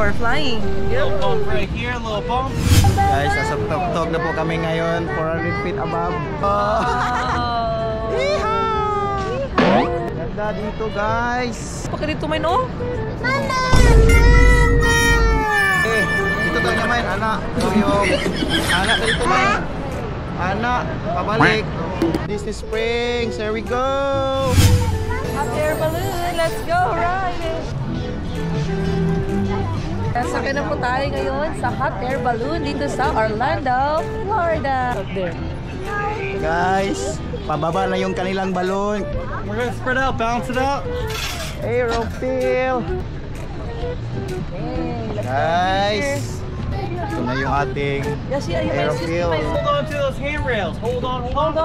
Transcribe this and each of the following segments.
we're flying. Little bump right here, little bump. Guys, nasa tok-tok na po kami ngayon, 400 feet above. Ganda dito, guys. Pagka dito may no? Eh, dito tayo naman, anak. So yung anak dito man. Anak, pabalik. Disney Springs, here we go. Hot air balloon, let's go ride it. Sakay na po tayo ngayon sa hot air balloon dito sa Orlando, Florida. Up there. Guys, pababa na yung kanilang balon. We're gonna spread out, bounce it out. Aerofill. Hey, Guys, ito na yung ating aerofill. Hold on to those handrails. Hold on. Hold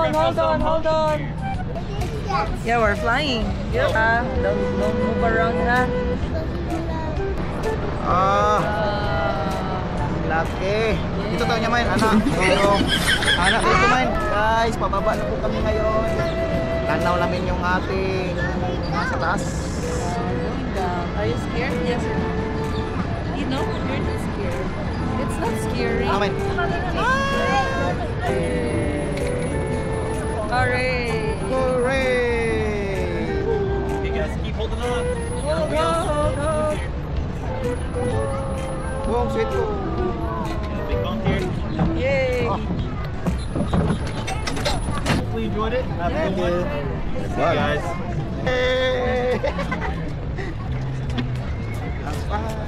on. Yeah, we're flying. Don't move around, ha? Laki. Dito tayo naman, anak. So, anak dito man. Guys, pababa na po kami ngayon. Tanaw namin yung ating nasa taas. Going down. Are you scared? Yes or no? You know, you're not scared. It's not scary. Amen. Hooray! Hooray! Okay, guys, keep holding on. Hold. Boom, sweet po. Big bump here. Yay! Hopefully you enjoyed it. Have a good one. See you guys. Hey! That's fine.